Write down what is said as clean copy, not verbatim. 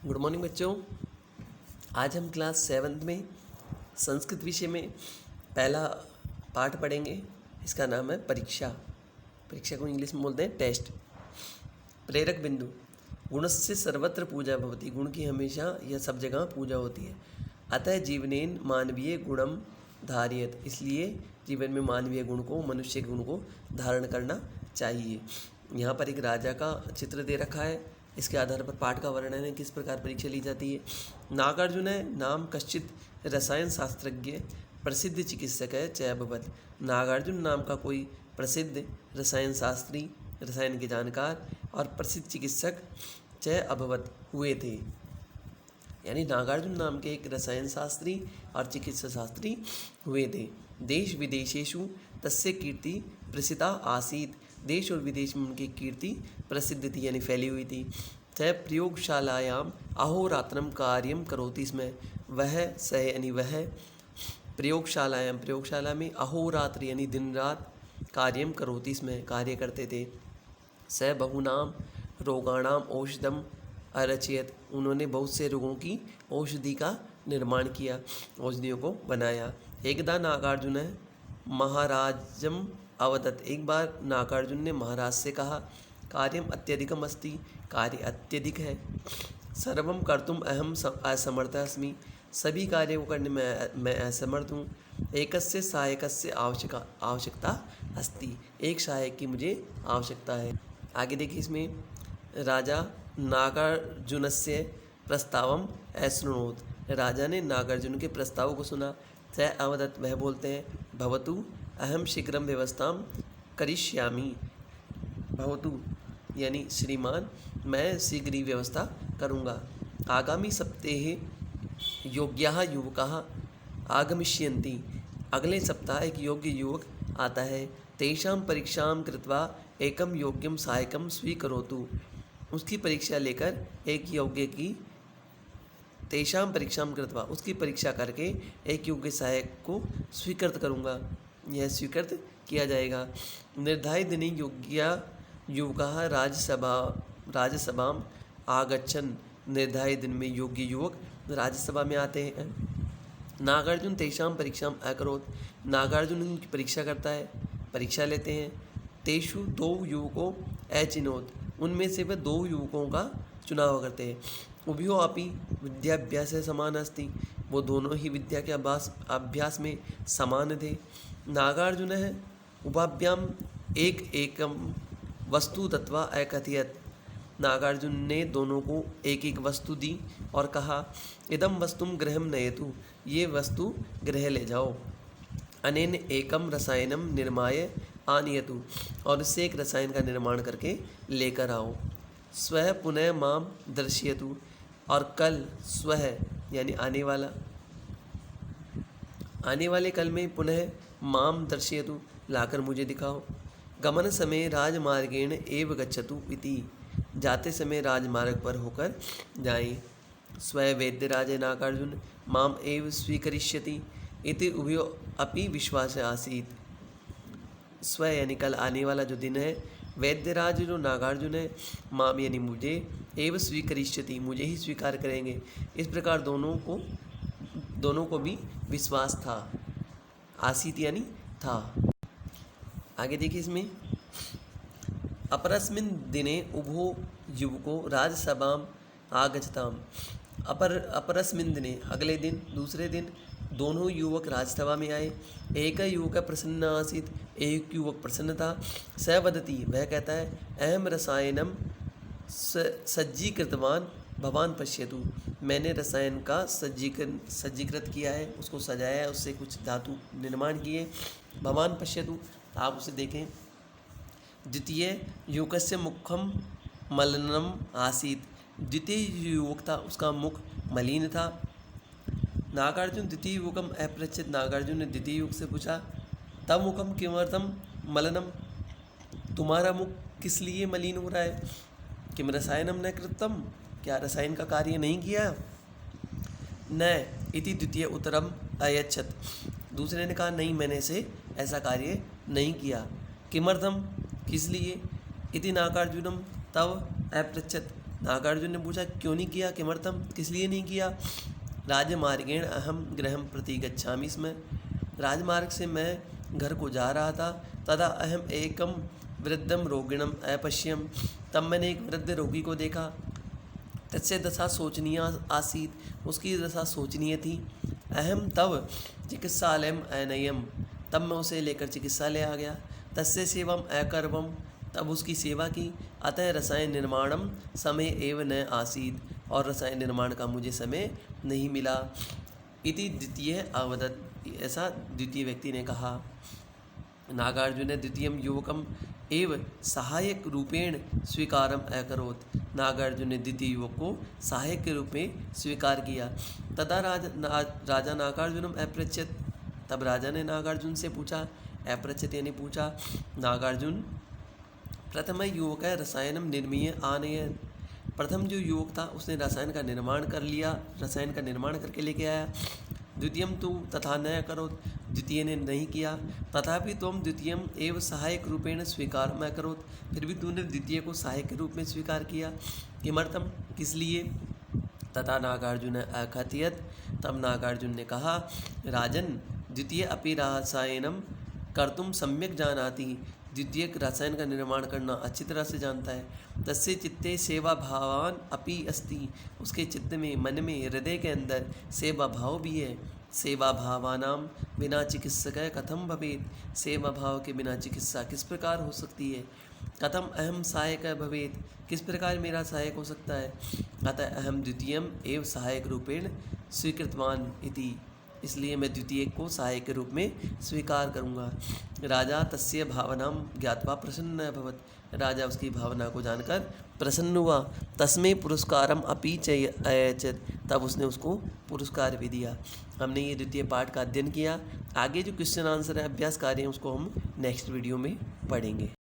Good morning बच्चों। आज हम क्लास 7th में संस्कृत विषय में पहला पाठ पढ़ेंगे। इसका नाम है परीक्षा। परीक्षा को इंग्लिश में बोलते हैं टेस्ट। प्रेरक बिंदु। गुणस्य सर्वत्र पूजा भवति। गुण की हमेशा यह सब जगह पूजा होती है। अतः जीवनेन मानवीय गुणम धारियत। इसलिए जीवन में मानवीय गुण को, मनुष्य के गुण को धारण करना चाहिए। यहाँ पर एक राजा का चित्र दे रखा है। इसके आधार पर पाठ का वर्णन है, किस प्रकार परीक्षा ली जाती है। नागार्जुन नाम कश्चित रसायन शास्त्रज्ञ प्रसिद्ध चिकित्सक है च अभवत। नागार्जुन नाम का कोई प्रसिद्ध रसायन शास्त्री, रसायन के जानकार और प्रसिद्ध चिकित्सक च अभवत हुए थे। यानी नागार्जुन नाम के एक रसायन शास्त्री और चिकित्सा शास्त्री हुए थे। देश विदेशेषु तस्य कीर्ति प्रसिद्धा आसीत। देश और विदेश में उनकी कीर्ति प्रसिद्ध थी, यानी फैली हुई थी। च प्रयोगशालायाम अहोरात्रम कार्यम करोति स्म। वह सह यानी वह प्रयोगशालायाम, प्रयोगशाला में अहोरात्र यानी दिन रात कार्यम करोति स्म, कार्य करते थे। स बहुनाम रोगाणाम औषधम अरचयत। उन्होंने बहुत से रोगों की औषधि का निर्माण किया, औषधियों को बनाया। एकदा नागार्जुन महाराजम अवदत। एक बार नागार्जुन ने महाराज से कहा, कार्यम अत्यधिकम अस्ति। कार्य अत्यधिक है। सर्वम कर्तुम अहम असमर्थ अस्मि। सभी कार्य को करने में मैं असमर्थ हूँ। एकस्य सहायकस्य आवश्यकता अस्ति। एक सहायक की मुझे आवश्यकता है। आगे देखिए, इसमें राजा नागार्जुनस्य प्रस्तावम अशृणोत। राजा ने नागार्जुन के प्रस्ताव को सुना। स अवदत, वह बोलते हैं, भवतु अहम शीघ्रम व्यवस्थां करिष्यामि। भवतु यानी श्रीमान, मैं शीघ्र ही व्यवस्था करूँगा। आगामी सप्ताहे योग्याः युवकाः आगमिष्यन्ति। अगले सप्ताह एक योग्य युवक आता है। तेषां परीक्षां कृत्वा एकम योग्यम सहायकम स्वीकरोतु। उसकी परीक्षा लेकर एक योग्य की, तेषां परीक्षां कृत्वा उसकी परीक्षा करके एक योग्य सहायक को स्वीकृत करूँगा। यह स्वीकृत किया जाएगा। निर्धारित दिने योग्य युवकाः राज्यसभां आगच्छन्। निर्धारित दिन में योग्य युवक राज्यसभा में आते हैं। नागार्जुन तेषां परीक्षाम अकरोत्। नागार्जुन उनकी परीक्षा करता है, परीक्षा लेते हैं। तेषु दो युवकों अचिनोत। उनमें से वह दो युवकों का चुनाव करते हैं। उभयो अपि विद्याभ्यास समान अस्ति। वो दोनों ही विद्या के अभ्यास में समान थे। नागार्जुन उभाभ्याम एकम वस्तु दत्वा अकथयत्। नागार्जुन ने दोनों को एक एक वस्तु दी और कहा, इदम वस्तुम गृहम नयतु। ये वस्तु गृह ले जाओ। अनेन एकम रसायनम निर्माय आनयतु। और इससे एक रसायन का निर्माण करके लेकर आओ। स्वः पुनः माम दर्शयतु। और कल, स्वः यानी आने वाला, आने वाले कल में पुनः माम दर्शयतु, लाकर मुझे दिखाओ। गमन समय राजमार्गेण एव गच्छतु इति। जाते समय राजमार्ग पर होकर जाएं। स्वयं वैद्यराज नागार्जुन माम एव स्वीकरिष्यति इति उभयो अपि विश्वास आसीत। स्वयं यानी कल, आने वाला जो दिन है, वैद्यराज जो नागार्जुन है, माम यानी मुझे, एव स्वीकरिष्यति मुझे ही स्वीकार करेंगे। इस प्रकार दोनों को भी विश्वास था। आसीत यानी था। आगे देखिए, इसमें अपरस्मिन् दिने उभो युवको राज्यसभाम आगच्छताम। अपरस्मिन् दिने अगले दिन, दूसरे दिन दोनों युवक राज्यसभा में आए। एक युवक प्रसन्न आसीत। एक युवक प्रसन्न था। स वदति, वह कहता है, अहम रसायनम सज्जीकृतवान भवान पश्यतु। मैंने रसायन का सज्जीकृत किया है, उसको सजाया है, उससे कुछ धातु निर्माण किए। भवान पश्यतु, आप उसे देखें। द्वितीय युवकस्य मुखम मलिनम आसीत। द्वितीय युवक था, उसका मुख मलिन था। नागार्जुन द्वितीय युवकम अपृच्छत। नागार्जुन ने द्वितीय युवक से पूछा, तब मुखम किमर्थम मलिनम। तुम्हारा मुख किस लिए मलिन हो रहा है। किम रसायनम न कृतम। क्या रसायन का कार्य नहीं किया। न इति द्वितीय उत्तरम अयच्छत। दूसरे ने कहा, नहीं, मैंने से ऐसा कार्य नहीं किया। किमर्थम, किस लिए। इति नागार्जुनम तव अपृच्छत। नागार्जुन ने पूछा क्यों नहीं किया, किमर्थम, किस लिए नहीं किया। राजमार्गेण अहम गृहं प्रति गच्छामि स्म, राजमार्ग से मैं घर को जा रहा था। तदा अहम एकम वृद्धम रोगिणम अपश्यम, तब मैंने एक वृद्ध रोगी को देखा। तस्य दशा शोचनीय आसीत, उसकी दशा शोचनीय थी। अहम तब चिकित्सालयम अनयम, तब मैं उसे लेकर चिकित्सालय आ गया। तस्य सेवम अकर्वम, तब उसकी सेवा की। अतः रसायन निर्माणम समय एव न आसीत, और रसायन निर्माण का मुझे समय नहीं मिला। इति द्वितीय अवदत्, ऐसा द्वितीय व्यक्ति ने कहा। नागार्जुन ने द्वितीयम युवकम एव सहायक रूपेण स्वीकारम अकरोत्, नागार्जुन ने द्वितीय युवक को सहायक के रूप में स्वीकार किया। तथा राजा नागार्जुनम अपृच्छत, तब राजा ने नागार्जुन से पूछा, अपृच्छत यानी पूछा। नागार्जुन प्रथम युवक रसायनम निर्मीय आनयन, प्रथम जो युवक था उसने रसायन का निर्माण कर लिया, रसायन का निर्माण करके लेके आया। द्वितीयम तू तथा न करोत्, द्वितीय ने नहीं किया। तथापि तुम द्वितीयम एव सहायक रूपेण स्वीकार न करोत्, फिर भी तूने द्वितीय को सहायक के रूप में स्वीकार किया। किमर्थम, किस लिए। तथा नागार्जुन अकथयत, तब नागार्जुन ने कहा, राजन द्वितीय अपि रसायनम कर्तुम सम्यक जानाति, द्वितीय रसायन का निर्माण करना अच्छी तरह से जानता है। तस्य चित्ते सेवा भावान अपि अस्ति, उसके चित्त में, मन में, हृदय के अंदर सेवा भाव भी है। सेवा भावानाम बिना चिकित्सक कथम भवेत, सेवा भाव के बिना चिकित्सा किस प्रकार हो सकती है। कथम अहम सहायक भवेत, किस प्रकार मेरा सहायक हो सकता है। अतः अहम द्वितीयम एव सहायक रूपेण स्वीकृतवान इति, इसलिए मैं द्वितीय को सहायक के रूप में स्वीकार करूँगा। राजा तस्य भावनाम ज्ञात्वा प्रसन्न अभवत, राजा उसकी भावना को जानकर प्रसन्न हुआ। तस्मै पुरस्कारम अपि च अयचत, तब उसने उसको पुरस्कार भी दिया। हमने ये द्वितीय पाठ का अध्ययन किया। आगे जो क्वेश्चन आंसर है, अभ्यास कार्य है, उसको हम नेक्स्ट वीडियो में पढ़ेंगे।